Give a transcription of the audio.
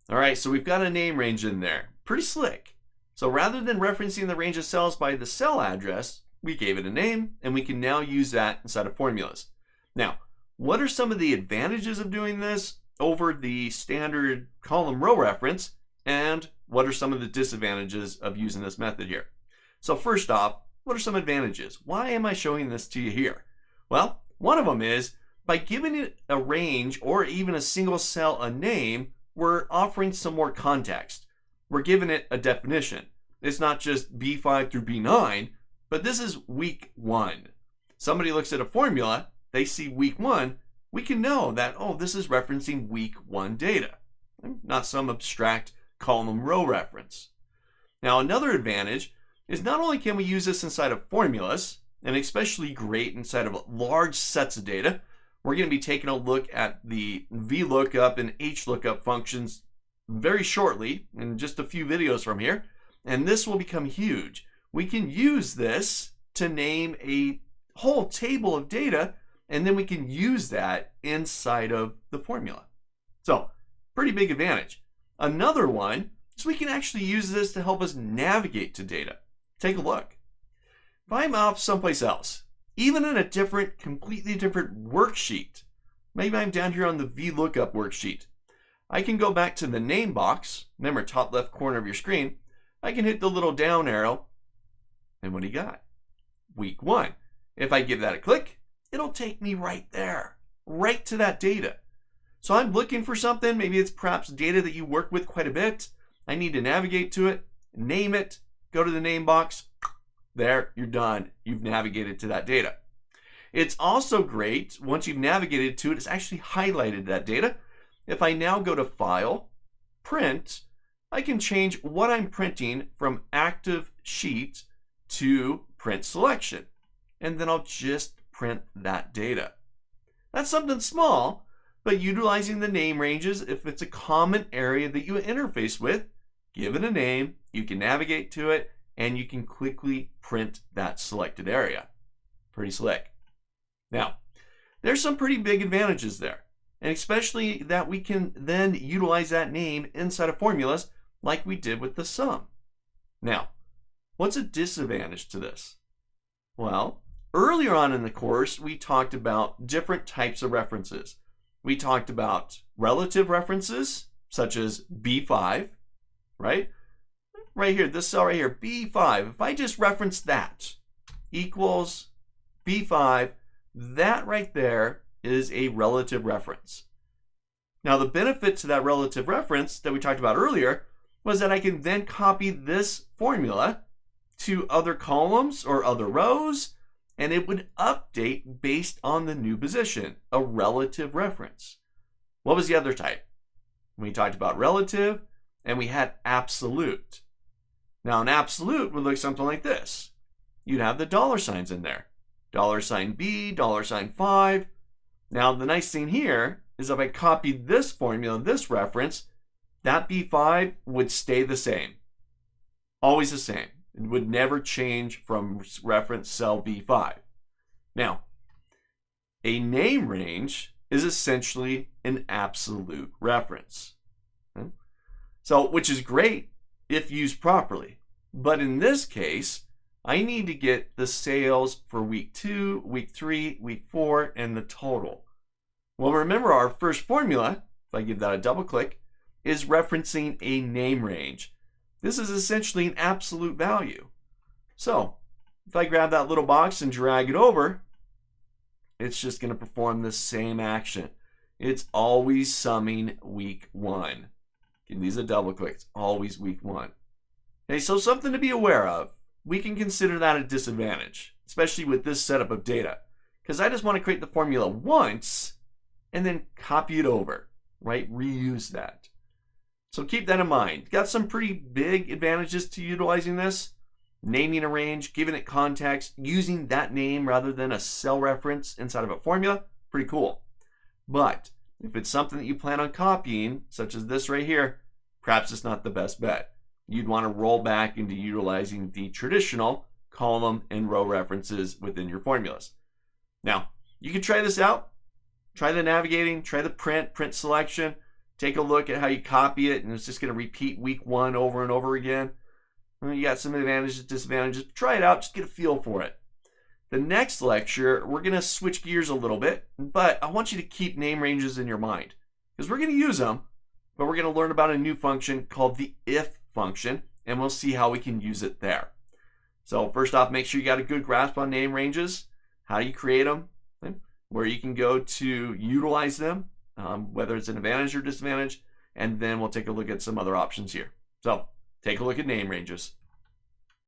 All right, so we've got a name range in there. Pretty slick. So rather than referencing the range of cells by the cell address, we gave it a name, and we can now use that inside of formulas. Now, what are some of the advantages of doing this over the standard column row reference, and what are some of the disadvantages of using this method here? So first off, what are some advantages? Why am I showing this to you here? Well, one of them is by giving it a range or even a single cell a name, we're offering some more context. We're giving it a definition. It's not just B5 through B9, but this is week 1. Somebody looks at a formula, they see week 1, we can know that, oh, this is referencing week 1 data, not some abstract column row reference. Now, another advantage is not only can we use this inside of formulas, and especially great inside of large sets of data. We're going to be taking a look at the VLOOKUP and HLOOKUP functions very shortly, in just a few videos from here, and this will become huge. We can use this to name a whole table of data, and then we can use that inside of the formula. So, pretty big advantage. Another one is we can actually use this to help us navigate to data. Take a look. If I'm off someplace else, even in a different, completely different worksheet, maybe I'm down here on the VLOOKUP worksheet, I can go back to the name box, remember top left corner of your screen, I can hit the little down arrow, and what do you got? Week 1. If I give that a click, it'll take me right there, right to that data. So I'm looking for something, maybe it's perhaps data that you work with quite a bit, I need to navigate to it, name it, go to the name box, there, you're done. You've navigated to that data. It's also great, once you've navigated to it, it's actually highlighted that data. If I now go to File, Print, I can change what I'm printing from Active Sheet to Print Selection. And then I'll just print that data. That's something small, but utilizing the name ranges, if it's a common area that you interface with, give it a name, you can navigate to it, and you can quickly print that selected area. Pretty slick. Now, there's some pretty big advantages there, and especially that we can then utilize that name inside of formulas like we did with the sum. Now, what's a disadvantage to this? Well, earlier on in the course, we talked about different types of references. We talked about relative references, such as B5, right? Right here, this cell right here, B5, if I just reference that, equals B5, that right there is a relative reference. Now, the benefit to that relative reference that we talked about earlier was that I can then copy this formula to other columns or other rows, and it would update based on the new position, a relative reference. What was the other type? We talked about relative, and we had absolute. Now, an absolute would look something like this. You'd have the dollar signs in there. $B, $5. Now, the nice thing here is if I copied this formula, this reference, that B5 would stay the same. Always the same. It would never change from reference cell B5. Now, a name range is essentially an absolute reference. Okay? So, which is great if used properly. But in this case, I need to get the sales for week 2, week 3, week 4, and the total. Well, remember our first formula, if I give that a double click, is referencing a name range. This is essentially an absolute value. So, if I grab that little box and drag it over, it's just going to perform the same action. It's always summing week 1. Give these a double click. It's always week 1. Okay, so something to be aware of. We can consider that a disadvantage, especially with this setup of data, because I just want to create the formula once and then copy it over, right? Reuse that. So keep that in mind. Got some pretty big advantages to utilizing this. Naming a range, giving it context, using that name rather than a cell reference inside of a formula, pretty cool. But if it's something that you plan on copying, such as this right here, perhaps it's not the best bet. You'd want to roll back into utilizing the traditional column and row references within your formulas. Now, you can try this out. Try the navigating, try the print selection. take a look at how you copy it, and it's just going to repeat week 1 over and over again. You got some advantages, disadvantages. Try it out, just get a feel for it. The next lecture, we're going to switch gears a little bit, but I want you to keep name ranges in your mind because we're going to use them, but we're going to learn about a new function called the if function, and we'll see how we can use it there. So first off, make sure you got a good grasp on name ranges, how you create them, where you can go to utilize them, whether it's an advantage or disadvantage, and then we'll take a look at some other options here. So take a look at name ranges.